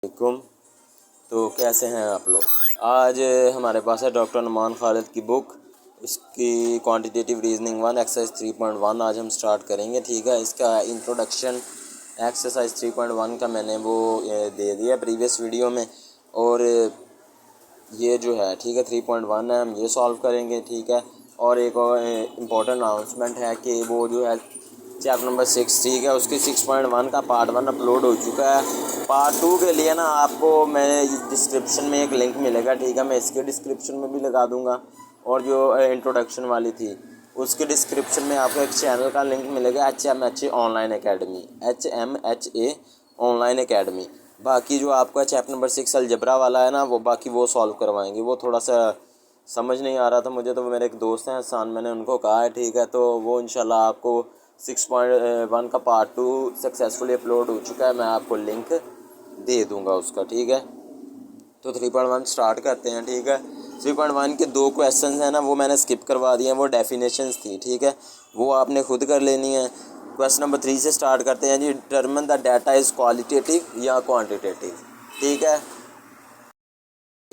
वालेकुम। तो कैसे हैं आप लोग। आज हमारे पास है डॉक्टर नुमान खालिद की बुक, इसकी क्वांटिटेटिव रीजनिंग 1 एक्सरसाइज 3.1 आज हम स्टार्ट करेंगे। ठीक है, इसका इंट्रोडक्शन एक्सरसाइज 3.1 का मैंने वो दे दिया प्रीवियस वीडियो में, और ये जो है ठीक है 3.1 है, हम ये सॉल्व करेंगे। ठीक है, और एक और इम्पोर्टेंट अनाउंसमेंट है कि वो जो है चैप्टर नंबर 6 ठीक है उसकी 6.1 का पार्ट 1 अपलोड हो चुका है। पार्ट 2 के लिए ना आपको मैंने डिस्क्रिप्शन में एक लिंक मिलेगा। ठीक है, मैं इसके डिस्क्रिप्शन में भी लगा दूंगा, और जो इंट्रोडक्शन वाली थी उसके डिस्क्रिप्शन में आपको एक चैनल का लिंक मिलेगा, HMHA online academy, HMHA online academy. बाकी जो आपका चैप्टर नंबर 6 अलजबरा वाला है ना, वो बाकी वो सॉल्व करवाएंगे। वो थोड़ा सा समझ नहीं आ रहा था मुझे, तो मेरे एक दोस्त हैं हसान, मैंने उनको कहा है। ठीक है, तो वो इंशाल्लाह आपको 6.1 का पार्ट 2 सक्सेसफुली अपलोड हो चुका है, मैं आपको लिंक दे दूंगा उसका। ठीक है, तो 3.1 स्टार्ट करते हैं। ठीक है, 3.1 के 2 क्वेश्चन हैं ना, वो मैंने स्किप करवा दिए हैं, वो डेफिनेशंस थी। ठीक है, वो आपने खुद कर लेनी है। क्वेश्चन नंबर 3 से स्टार्ट करते हैं जी। Determine the data is qualitative या क्वांटिटेटिव। ठीक है,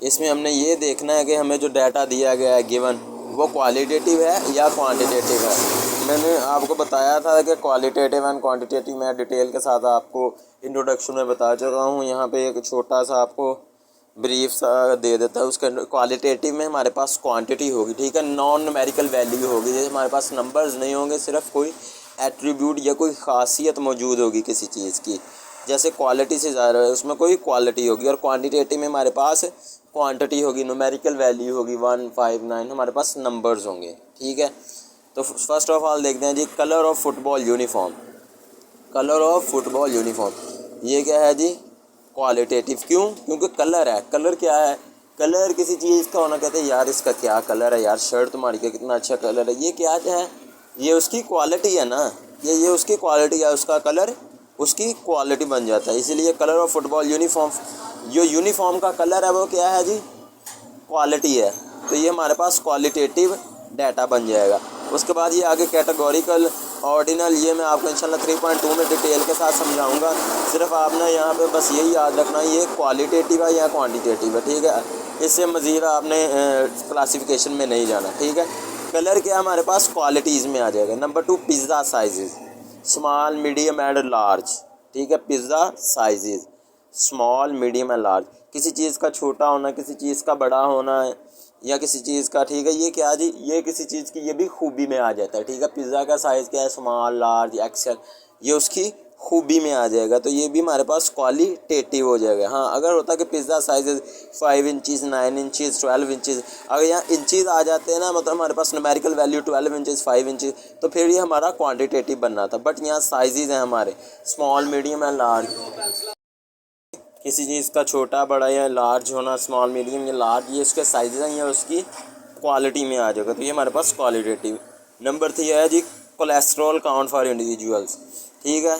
इसमें हमने ये देखना है कि हमें जो डाटा दिया गया है गिवन, वो क्वालिटेटिव है या क्वांटिटेटिव है। मैंने आपको बताया था कि क्वालिटेटिव एंड क्वांटिटेटिव मैं डिटेल के साथ आपको इंट्रोडक्शन में बता चुका हूँ। यहाँ पे एक छोटा सा आपको ब्रीफ सा दे देता है। उसके क्वालिटेटिव में हमारे पास क्वांटिटी होगी। ठीक है, नॉन न्यूमेरिकल वैल्यू होगी, जैसे हमारे पास नंबर्स नहीं होंगे, सिर्फ कोई एट्रीब्यूट या कोई खासियत मौजूद होगी किसी चीज़ की। जैसे क्वालिटी से ज़्यादा है उसमें कोई क्वालिटी होगी, और क्वांटिटेटिव में हमारे पास क्वांटिटी होगी, न्यूमेरिकल वैल्यू होगी 1, 5, 9, हमारे पास नंबर्स होंगे। ठीक है, तो फर्स्ट ऑफ ऑल देखते हैं जी, colour of football uniform. Colour of football uniform ये क्या है जी, क्वालिटेटिव। क्यों? क्योंकि कलर है। कलर क्या है? कलर किसी चीज़ का होना, कहते हैं यार इसका क्या कलर है, यार शर्ट तुम्हारी का कितना अच्छा कलर है, ये क्या है, ये उसकी क्वालिटी है ना, ये उसकी क्वालिटी है, उसका कलर उसकी क्वालिटी बन जाता है। इसीलिए कलर ऑफ फुटबॉल यूनिफॉर्म, जो यूनिफॉर्म का कलर है वो क्या है जी, क्वालिटी है। तो ये हमारे पास क्वालिटेटिव डाटा बन जाएगा। उसके बाद ये आगे कैटेगोरिकल, ऑर्डिनल, ये मैं आपको इंशाल्लाह 3.2 में डिटेल के साथ समझाऊंगा। सिर्फ आपने यहाँ पे बस यही याद रखना ये क्वालिटेटिव है या क्वांटिटेटिव है। ठीक है, इससे मज़ीद आपने क्लासिफिकेशन में नहीं जाना। ठीक है, कलर क्या हमारे पास क्वालिटीज़ में आ जाएगा। Number 2, pizza sizes, small, medium and large. ठीक है, pizza sizes small, medium and large. किसी चीज़ का छोटा होना, किसी चीज़ का बड़ा होना, या किसी चीज़ का, ठीक है, ये क्या जी, ये किसी चीज़ की, ये भी खूबी में आ जाता है। ठीक है, पिज़्ज़ा का साइज़ क्या है, स्मॉल, लार्ज, एक्सेल, ये उसकी खूबी में आ जाएगा। तो ये भी हमारे पास क्वालिटेटिव हो जाएगा। हाँ, अगर होता कि pizza size 5 inches, 9 inches, 12 inches, अगर यहाँ इंचज़ आ जाते हैं ना, मतलब हमारे पास न्यूमेरिकल वैल्यू 12 इंचज़, 5 इंचज़, तो फिर ये हमारा क्वांटिटेटिव बनना था। बट यहाँ साइज़ हैं हमारे स्मॉल, मीडियम एंड लार्ज। किसी चीज़ का छोटा, बड़ा या लार्ज होना, स्मॉल, मीडियम या लार्ज, ये उसके साइज़ हैं, या उसकी क्वालिटी में आ जाएगा। तो ये हमारे पास क्वालिटेटिव। नंबर 3 है जी, कोलेस्ट्रॉल काउंट फॉर इंडिविजुअल्स। ठीक है,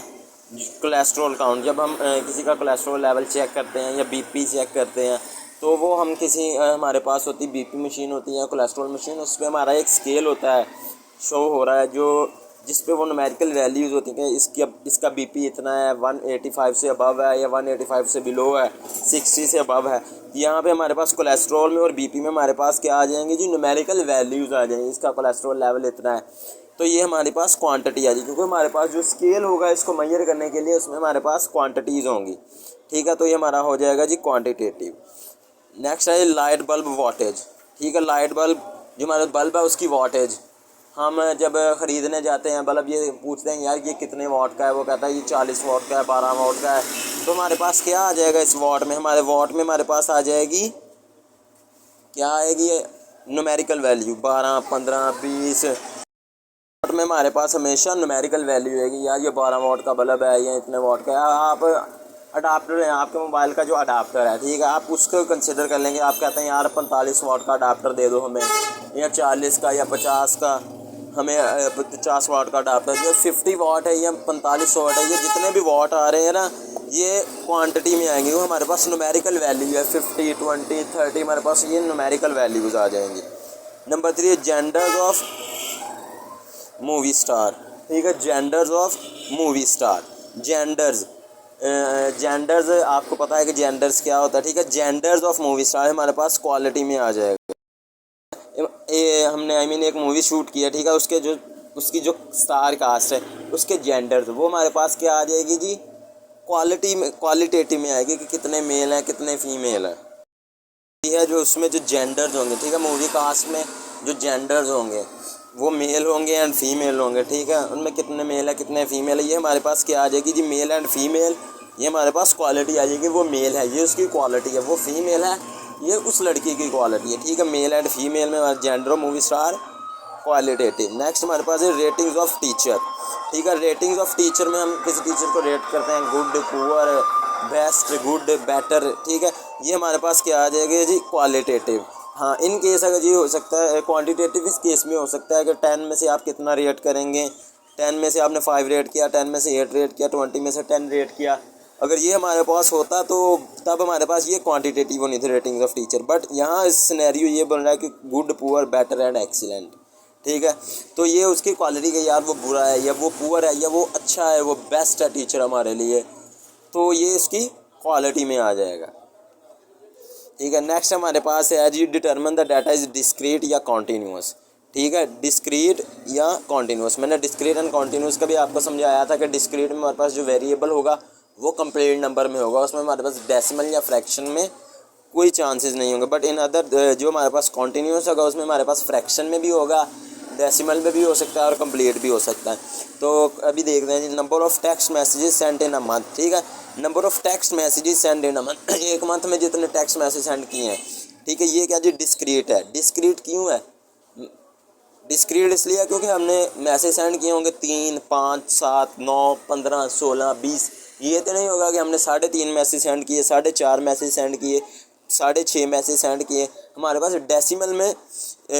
कोलेस्ट्रॉल काउंट, जब हम किसी का कोलेस्ट्रॉल लेवल चेक करते हैं या बीपी चेक करते हैं, तो वो हम किसी हमारे पास होती बीपी मशीन होती है, कोलेस्ट्रॉल मशीन, उस पर हमारा एक स्केल होता है, शो हो रहा है, जो जिस पे वो न्यूमेरिकल वैल्यूज़ होती हैं कि इसका बीपी इतना है, 185 से अबव है या 185 से बिलो है, 60 से अबव है। यहाँ पे हमारे पास कोलेस्ट्रॉल में और बीपी में हमारे पास क्या आ जाएंगे जी, न्यूमेरिकल वैल्यूज़ आ जाएंगे। इसका कोलेस्ट्रॉल लेवल इतना है, तो ये हमारे पास क्वांटिटी आ जाएगी, क्योंकि हमारे पास जो स्केल होगा इसको मेजर करने के लिए, उसमें हमारे पास क्वांटिटीज़ होंगी। ठीक है, तो ये हमारा हो जाएगा जी क्वान्टिटेटिव। नेक्स्ट है लाइट बल्ब वॉटेज। ठीक है, लाइट बल्ब, जो हमारा बल्ब है उसकी वॉटेज, हम जब ख़रीदने जाते हैं बल्ब, ये पूछते हैं यार ये कितने वाट का है, वो कहता है ये 40 वाट का है, 12 वाट का है। तो हमारे पास क्या आ जाएगा इस वाट में, हमारे वाट में हमारे पास आ जाएगी, क्या आएगी, न्यूमेरिकल वैल्यू 12, 15, 20। वाट में हमारे पास हमेशा न्यूमेरिकल वैल्यू आएगी, यार ये 12 वाट का बल्ब है या इतने वाट का है। आप अडाप्टर है, आपके मोबाइल का जो अडाप्टर है, ठीक है, आप उसको कंसिडर कर लेंगे। आप कहते हैं यार 45 वाट का अडाप्टर दे दो हमें, या 40 का या 50 का, हमें 50 वाट का अडाप्टर। जो 50 वाट है या 45 वाट है, ये जितने भी वाट आ रहे हैं ना, ये क्वांटिटी में आएंगे, वो हमारे पास न्यूमेरिकल वैल्यू है। 50, 20, 30 हमारे पास ये न्यूमेरिकल वैल्यूज़ आ जाएंगी। नंबर 3 है जेंडर्स ऑफ मूवी स्टार। ठीक है, genders of movie star, genders, genders, आपको पता है कि जेंडर्स क्या होता है, ठीक है। जेंडर्स ऑफ मूवी स्टार हमारे पास क्वालिटी में आ जाएगा। ये हमने एक मूवी शूट किया, ठीक है, उसकी जो स्टार कास्ट है, उसके जेंडर्स, वो हमारे पास क्या आ जाएगी जी, क्वालिटी में, क्वालिटेटिव में आएगी कि कितने मेल हैं कितने फीमेल हैं। ये है जो उसमें जो जेंडर्स होंगे, ठीक है, मूवी कास्ट में जो जेंडर्स होंगे वो मेल होंगे एंड फीमेल होंगे, ठीक है। उनमें कितने मेल है कितने फीमेल है, ये हमारे पास क्या आ जाएगी जी, मेल एंड फीमेल। ये हमारे पास क्वालिटी आ जाएगी, वो मेल है ये उसकी क्वालिटी है, वो फीमेल है ये उस लड़की की क्वालिटी है, ठीक है। मेल एंड फीमेल में हमारे gender of movie star qualitative. Next हमारे पास है रेटिंग्स ऑफ टीचर, ठीक है। रेटिंग्स ऑफ टीचर में हम किसी टीचर को रेट करते हैं, good, poor, best, good, better, ठीक है। ये हमारे पास क्या आ जाएगा जी, क्वालिटेटिव। हाँ, इन केस अगर ये हो सकता है क्वांटिटेटिव, इस केस में हो सकता है कि 10 में से आप कितना रेट करेंगे, 10 में से आपने 5 रेट किया, 10 में से 8 रेट किया, 20 में से 10 रेट किया। अगर ये हमारे पास होता तो तब हमारे पास ये क्वांटिटेटिव होनी थी रेटिंग्स ऑफ टीचर, बट यहाँ इस सिनेरियो ये बन रहा है कि good, poor, better and excellent, ठीक है। तो ये उसकी क्वालिटी का, यार वो बुरा है या वो पुअर है या वो अच्छा है, वो बेस्ट है टीचर हमारे लिए, तो ये इसकी क्वालिटी में आ जाएगा, ठीक है। नेक्स्ट हमारे पास है as you determine the data is discrete या कॉन्टीन्यूस, ठीक है। डिस्क्रीट या कॉन्टीन्यूस, मैंने डिस्क्रीट एंड कॉन्टीन्यूस का भी आपको समझाया था कि डिस्क्रीट में हमारे पास जो वेरिएबल होगा वो कंप्लीट नंबर में होगा, उसमें हमारे पास डेसिमल या फ्रैक्शन में कोई चांसेस नहीं होंगे। बट इन अदर जो हमारे पास कॉन्टीन्यूस होगा उसमें हमारे पास फ्रैक्शन में भी होगा, डेसिमल में भी हो सकता है और कंप्लीट भी हो सकता है। तो अभी देख रहे हैं जी, number of text messages send in a month, ठीक है। Number of text messages send in a month, एक मंथ में जितने टेक्स्ट मैसेज सेंड किए हैं, ठीक है। ये क्या जी, डिस्क्रीट है। डिस्क्रीट क्यों है? डिस्क्रीट इसलिए क्योंकि हमने मैसेज सेंड किए होंगे 3, 5, 7, 9, 15, 16, 20। ये तो नहीं होगा कि हमने 3.5 मैसेज सेंड किए, 4.5 मैसेज सेंड किए, 6.5 मैसेज सेंड किए। हमारे पास डेसिमल में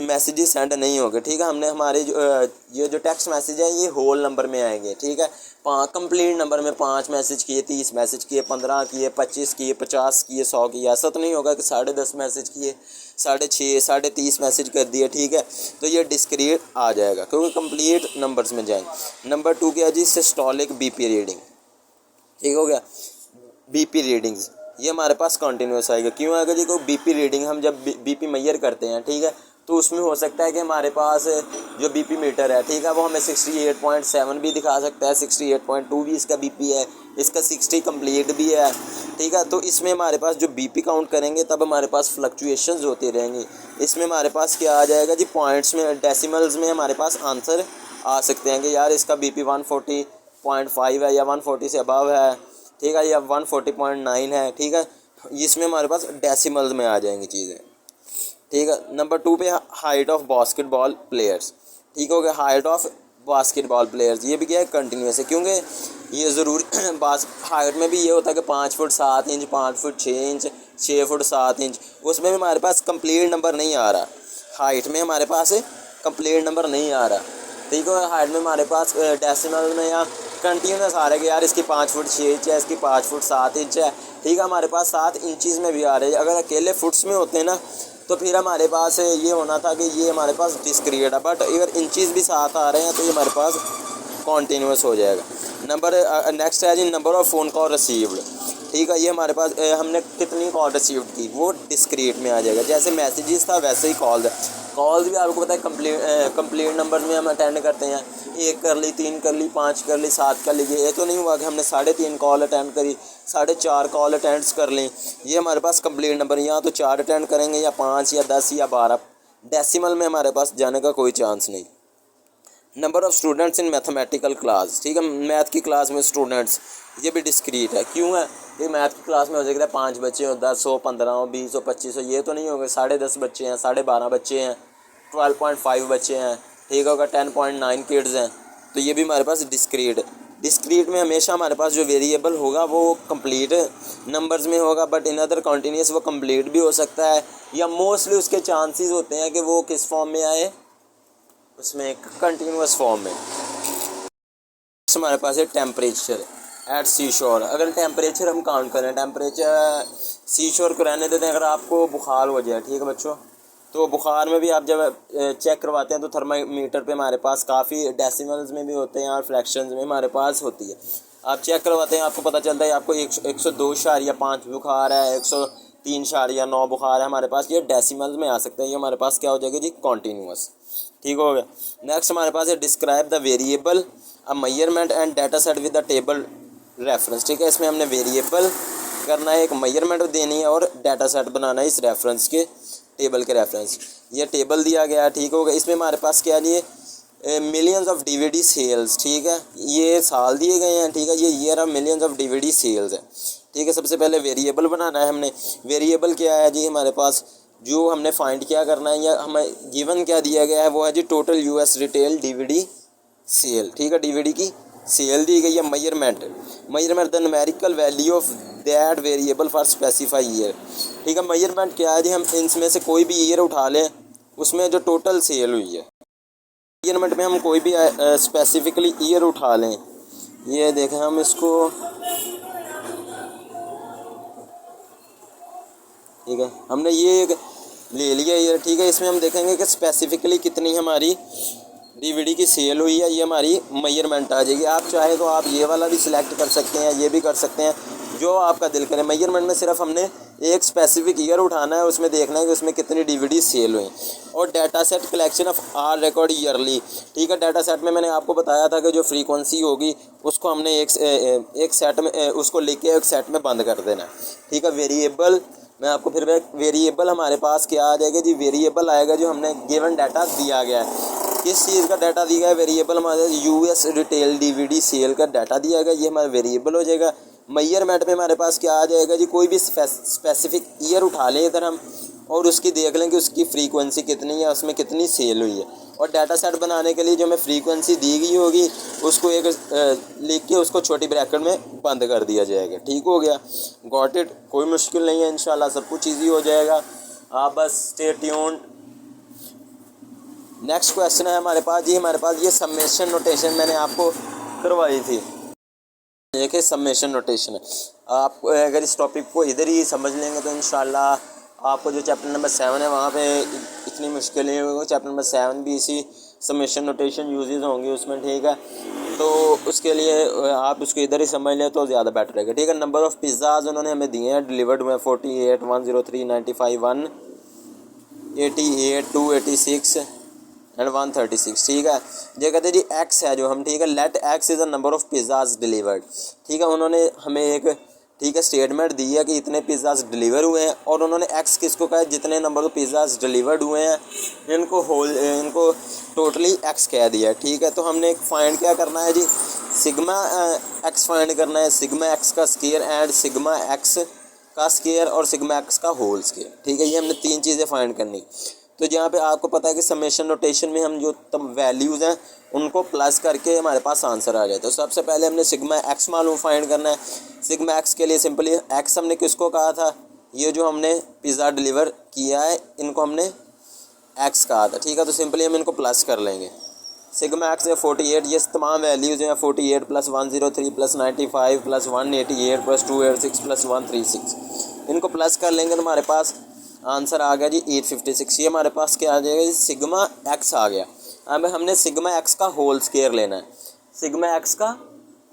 मैसेजेस सेंड नहीं होंगे, ठीक है। हमने हमारे ये जो टेक्स्ट मैसेज है ये होल नंबर में आएंगे, ठीक है। कंप्लीट नंबर में 5 मैसेज किए, 30 मैसेज किए, 15 किए, 25 किए, 50 किए, 100 किए। ऐसा तो नहीं होगा कि 10.5 मैसेज किए, 6.5, 30 मैसेज कर दिए, ठीक है। तो ये डिस्क्रीट आ जाएगा क्योंकि कंप्लीट नंबर्स में जाएंगे। नंबर 2 क्या जी, सिस्टोलिक बीपी रीडिंग, ठीक हो गया। बीपी रीडिंग्स ये हमारे पास कंटिन्यूस आएगा। क्यों आएगा जी? को बीपी रीडिंग हम जब बीपी मेजर करते हैं, ठीक है, तो उसमें हो सकता है कि हमारे पास जो बीपी मीटर है, ठीक है, वो हमें 68.7 भी दिखा सकता है, 68.2 भी इसका बीपी है, इसका 60 कंप्लीट भी है, ठीक है। तो इसमें हमारे पास जो बीपी काउंट करेंगे तब हमारे पास फ्लक्चुएशंस होती रहेंगी। इसमें हमारे पास क्या आ जाएगा जी, पॉइंट्स में, डेसिमल्स में हमारे पास आंसर आ सकते हैं कि यार इसका बीपी 140.5 है या 140 से अबव है, ठीक है, या 140.9 है, ठीक है। इसमें हमारे पास डेसिमल्स में आ जाएंगी चीज़ें, ठीक है। नंबर 2 पे हाइट ऑफ बास्केटबॉल प्लेयर्स, ठीक हो गया। हाइट ऑफ बास्केटबॉल प्लेयर्स ये भी क्या है, कंटिन्यूस है, क्योंकि ये ज़रूरी हाइट में भी ये होता है कि 5 foot 7 inch, 5 foot 6 inch, 6 foot 7 inch, उसमें भी हमारे पास कंप्लीट नंबर नहीं आ रहा। हाइट में हमारे पास कंप्लीट नंबर नहीं आ रहा, ठीक है। हाइट में हमारे पास डेसिमल में या कंटिन्यूस आ रहा है कि यार इसकी 5 फुट 6 इंच है, इसकी 5 फुट 7 इंच है, ठीक है। हमारे पास 7 इंचज़ में भी आ रहे हैं। अगर अकेले फुट्स में होते हैं ना तो फिर हमारे पास ये होना था कि ये हमारे पास डिस्क्रीट है, बट अगर इंचज़ भी साथ आ रहे हैं तो ये हमारे पास कॉन्टीन्यूस हो जाएगा। नेक्स्ट है जी, number of phone call received, ठीक है। ये हमारे पास हमने कितनी कॉल रिसीव्ड की वो डिस्क्रीट में आ जाएगा। जैसे मैसेजेस था वैसे ही कॉल्स भी आपको पता है कंप्लीट नंबर में हम अटेंड करते हैं, 1 कर ली, 3 कर ली, 5 कर ली, 7 कर ली। ये तो नहीं हुआ कि हमने 3.5 कॉल अटेंड करी, 4.5 कॉल अटेंड्स कर ली, ये हमारे पास कंप्लीट नंबर। यहाँ तो 4 अटेंड करेंगे या 5 या 10 या 12, डेसिमल में हमारे पास जाने का कोई चांस नहीं। Number of students in mathematical class, ठीक है, मैथ की क्लास में स्टूडेंट्स, ये भी डिस्क्रीट है। क्यों है? ये मैथ की क्लास में हो जाएगा 5 बच्चे हो, 10 हो, 15 हो, 20 हो, 25 हो, ये तो नहीं होगा 10.5 बच्चे हैं, 12.5 बच्चे हैं, 12.5 बच्चे हैं, ठीक होगा, 10.9 किड्स हैं, तो ये भी हमारे पास डिस्क्रीट में हमेशा हमारे पास जो वेरिएबल होगा वो कंप्लीट नंबर्स में होगा, बट इन अदर कॉन्टीन्यूस वो कंप्लीट भी हो सकता है, या मोस्टली उसके चांसेस होते हैं कि वो किस फॉर्म में आए, उसमें कंटिन्यूस फॉर्म में। हमारे पास है टेम्परेचर एट सी शोर। अगर टेम्परेचर हम काउंट करें, टेम्परेचर सी शोर को रहने देते हैं, अगर आपको बुखार हो जाए, ठीक है बच्चों, तो बुखार में भी आप जब चेक करवाते हैं तो थर्मामीटर पे हमारे पास काफ़ी डेसिमल्स में भी होते हैं और फ्रैक्शंस में हमारे पास होती है। आप चेक करवाते हैं, आपको पता चलता है आपको 102.5 बुखार है, 103.9 बुखार है हमारे पास, ये डेसिमल में आ सकता है। ये हमारे पास क्या हो जाएगा जी, कॉन्टीन्यूस। ठीक हो गया। नेक्स्ट हमारे पास है describe the variable a measurement and data set with the table reference. ठीक है, इसमें हमने वेरिएबल करना है, एक मेजरमेंट देनी है और डाटा सेट बनाना है इस रेफरेंस के, टेबल के रेफरेंस। ये टेबल दिया गया है। ठीक हो गया। इसमें हमारे पास क्या है, मिलियंस ऑफ डीवीडी सेल्स। ठीक है, ये साल दिए गए हैं। ठीक है, ये year of millions of DVD sales है। ठीक है, सबसे पहले वेरिएबल बनाना है हमने। वेरिएबल क्या है जी, हमारे पास जो हमने फाइंड क्या करना है, या हमें गिवन क्या दिया गया है, वो है जी total US retail DVD sale. ठीक है, डीवीडी की सेल दी गई है। Measurement the numerical value of that variable for specify year. ठीक है, मेजरमेंट क्या है जी, हम इसमें से कोई भी ईयर उठा लें, उसमें जो टोटल सेल हुई है, मेजरमेंट में हम कोई भी स्पेसिफिकली ईयर उठा लें। ये देखें, हम इसको, ठीक है, हमने ये ले लिया ईयर। ठीक है, इसमें हम देखेंगे कि स्पेसिफिकली कितनी हमारी डीवीडी की सेल हुई है, ये हमारी मेजरमेंट आ जाएगी। आप चाहे तो आप ये वाला भी सिलेक्ट कर सकते हैं, ये भी कर सकते हैं, जो आपका दिल करे। मेजरमेंट में सिर्फ हमने एक स्पेसिफिक ईयर उठाना है, उसमें देखना है कि उसमें कितनी डीवीडी सेल हुई। और data set collection of our record yearly. ठीक है, डाटा सेट में मैंने आपको बताया था कि जो फ्रीक्वेंसी होगी उसको हमने एक सेट में उसको लेके एक सेट में बंद कर देना है। ठीक है, वेरिएबल, मैं आपको फिर वेरिएबल हमारे पास क्या आ जाएगा जी, वेरिएबल आएगा जो हमने गिवन डाटा दिया गया है। किस चीज़ का डाटा दिया गया है, वेरिएबल हमारे यूएस रिटेल डीवीडी सेल का डाटा दिया गया, ये हमारा वेरिएबल हो जाएगा। मेजरमेंट में हमारे पास क्या आ जाएगा जी, कोई भी स्पेसिफिक ईयर उठा लें इधर हम, और उसकी देख लें कि उसकी फ्रीक्वेंसी कितनी है, उसमें कितनी सेल हुई है। और डाटा सेट बनाने के लिए जो हमें फ्रीक्वेंसी दी गई होगी, उसको एक लिख के उसको छोटी ब्रैकेट में बंद कर दिया जाएगा। ठीक हो गया, गॉट इट। कोई मुश्किल नहीं है, इंशाल्लाह सब कुछ ईजी हो जाएगा। आप बस स्टे ट्यून्ड। नेक्स्ट क्वेश्चन है हमारे पास जी, हमारे पास ये समेशन नोटेशन मैंने आपको करवाई थी। देखिए, समेशन नोटेशन है। आप अगर इस टॉपिक को इधर ही समझ लेंगे तो इंशाल्लाह आपको जो चैप्टर नंबर 7 है वहाँ पे इतनी मुश्किल नहीं होगी। चैप्टर नंबर 7 भी इसी समेशन नोटेशन यूजेस होंगे उसमें। ठीक है, तो उसके लिए आप उसको इधर ही समझ लें तो ज़्यादा बेटर रहेगा। ठीक है, नंबर ऑफ़ पिज़्ज़ाज उन्होंने हमें दिए हैं, डिलीवर्ड हुए 48, 103, 95, 188, 286 एंड 136। ठीक है, ये कहते हैं जी एक्स है जो हम, ठीक है, let x is the number of pizzas delivered. ठीक है, उन्होंने हमें एक, ठीक है, स्टेटमेंट दी है कि इतने पिज़्ज़ाज डिलीवर हुए हैं, और उन्होंने एक्स किसको कहा है, जितने नंबर ऑफ़ पिज़्ज़ाज डिलीवर्ड हुए हैं इनको टोटली एक्स कह दिया है। ठीक है, तो हमने एक फाइंड क्या करना है जी, सिग्मा एक्स फाइंड करना है, सिग्मा एक्स का स्केयर एंड सिग्मा एक्स का स्केयर और सिग्मा एक्स का होल स्केयर। ठीक है, ये हमने 3 चीज़ें फाइंड करनी। तो जहाँ पे आपको पता है कि समेशन नोटेशन में हम जो वैल्यूज़ हैं उनको प्लस करके हमारे पास आंसर आ जाए। तो सबसे पहले हमने सिग्मा एक्स मालूम फाइंड करना है। सिग्मा एक्स के लिए सिंपली एक्स हमने किसको कहा था, ये जो हमने पिज़्ज़ा डिलीवर किया है इनको हमने एक्स कहा था। ठीक है, तो सिंपली हम इनको प्लस कर लेंगे। सिग्मा एक्स है 48, ये तमाम वैल्यूज़ हैं 48 + 103 + 95 + 188 + 286 + 136, इनको प्लस कर लेंगे तो हमारे पास आंसर आ गया जी 856। ये हमारे पास क्या आ जाएगा जी, सिग्मा एक्स आ गया। अब हमने सिग्मा एक्स का होल स्केयर लेना है, सिग्मा एक्स का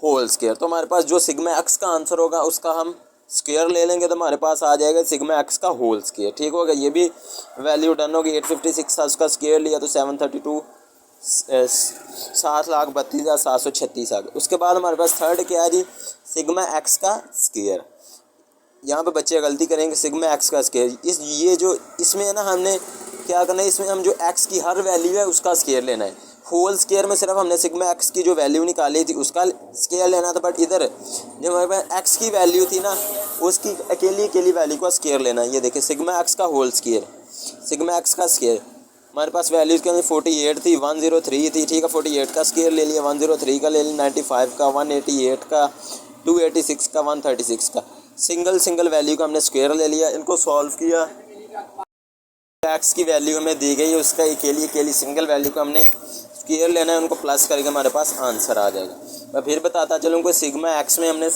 होल स्केयर। तो हमारे पास जो सिग्मा एक्स का आंसर होगा उसका हम स्केयर ले लेंगे तो हमारे पास आ जाएगा सिग्मा एक्स का होल स्केयर। ठीक होगा, ये भी वैल्यू डन होगी। 856 था, उसका स्केयर लिया तो 732 7,32,736 आ गया। उसके बाद हमारे पास थर्ड क्या है जी, सिग्मा एक्स का स्केयर। यहाँ पे बच्चे गलती करेंगे, सिग्मा एक्स का स्केयर ये जो इसमें है ना, हमने क्या करना है, इसमें हम जो एक्स की हर वैल्यू है उसका स्केयर लेना है। होल स्केयर में सिर्फ हमने सिग्मा एक्स की जो वैल्यू निकाली थी उसका स्केयर लेना था, बट इधर जो हमारे पास एक्स की वैल्यू थी ना उसकी अकेली वैल्यू का स्केयर लेना है। ये देखिए, सिग्मा एक्स का होल स्केयर, सिग्मा एक्स का स्केयर। हमारे पास वैल्यूज़ के अंदर 48 थी, 103 थी। ठीक है, 48 का स्केयर ले लिया, 103 का ले लिया, 95 का, 188 का, 286 का, 136 का। सिंगल वैल्यू का हमने स्क्वायर ले लिया, इनको सॉल्व किया। एक्स की वैल्यू हमें दी गई, उसका अकेली सिंगल वैल्यू का हमने स्क्वायर लेना है, उनको प्लस करके हमारे पास आंसर आ जाएगा। मैं फिर बताता चलूँ कि सिग्मा एक्स में हमने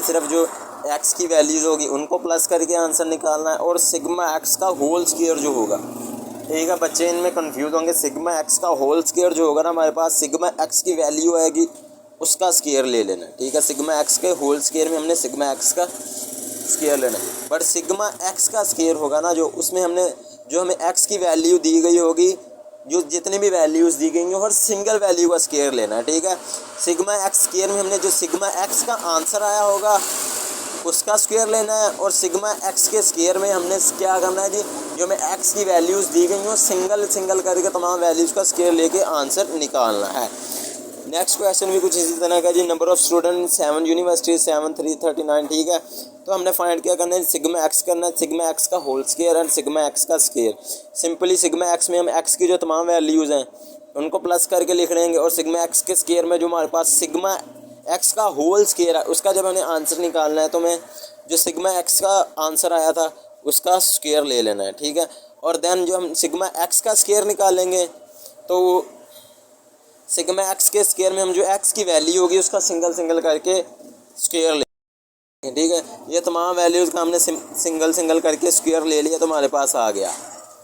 सिर्फ जो एक्स की वैल्यूज़ होगी उनको प्लस करके आंसर निकालना है, और सिग्मा एक्स का होल स्क्वायर जो होगा ठीक है बच्चे, इनमें कंफ्यूज होंगे। सिग्मा एक्स का होल स्क्वायर जो होगा ना हमारे पास, सिग्मा एक्स की वैल्यू आएगी उसका स्क्वायर ले लेना, ठीक है। सिग्मा एक्स के होल स्क्वायर में हमने सिग्मा एक्स का स्क्वायर लेना है। बट सिग्मा एक्स का स्क्वायर होगा ना जो, उसमें हमने जो हमें एक्स की वैल्यू दी गई होगी, जो जितनी भी वैल्यूज़ दी गई हैं, हर सिंगल वैल्यू का स्क्वायर लेना है, ठीक है। सिग्मा एक्स स्क्वायर में हमने जो सिग्मा एक्स का आंसर आया होगा उसका स्क्वायर लेना है, और सिग्मा एक्स के स्क्वायर में हमने क्या करना है जी, जो हमें एक्स की वैल्यूज़ दी गई हैं सिंगल सिंगल करके तमाम वैल्यूज़ का स्क्वायर लेके आंसर निकालना है। नेक्स्ट क्वेश्चन भी कुछ इसी तरह का जी। नंबर ऑफ स्टूडेंट 7 यूनिवर्सिटी 7339, ठीक है। तो हमने फाइंड क्या करना है, सिग्मा एक्स करना है, सिग्मा एक्स का whole square and sigma x का स्क्वायर। सिंपली सिग्मा एक्स में हम एक्स की जो तमाम वैल्यूज़ हैं उनको प्लस करके लिख लेंगे, और सिग्मा एक्स के स्क्वायर में जो हमारे पास सिग्मा एक्स का होल स्क्वायर है उसका जब हमें आंसर निकालना है तो मैं जो सिग्मा एक्स का आंसर आया था उसका स्क्वायर ले लेना है, ठीक है। और देन जो हम सिग्मा एक्स का स्क्वायर निकालेंगे तो सिग्मा एक्स के स्क्वायर में हम जो एक्स की वैल्यू होगी उसका सिंगल सिंगल करके स्क्वायर ले, ठीक है। ये तमाम वैल्यूज़ का हमने सिंगल सिंगल करके स्क्वायर ले लिया तो हमारे पास आ गया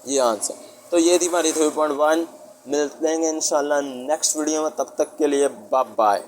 ये आंसर। तो ये थी हमारी 3.1। मिलते हैं इंशाल्लाह नेक्स्ट वीडियो में, तब तक के लिए बाय बाय।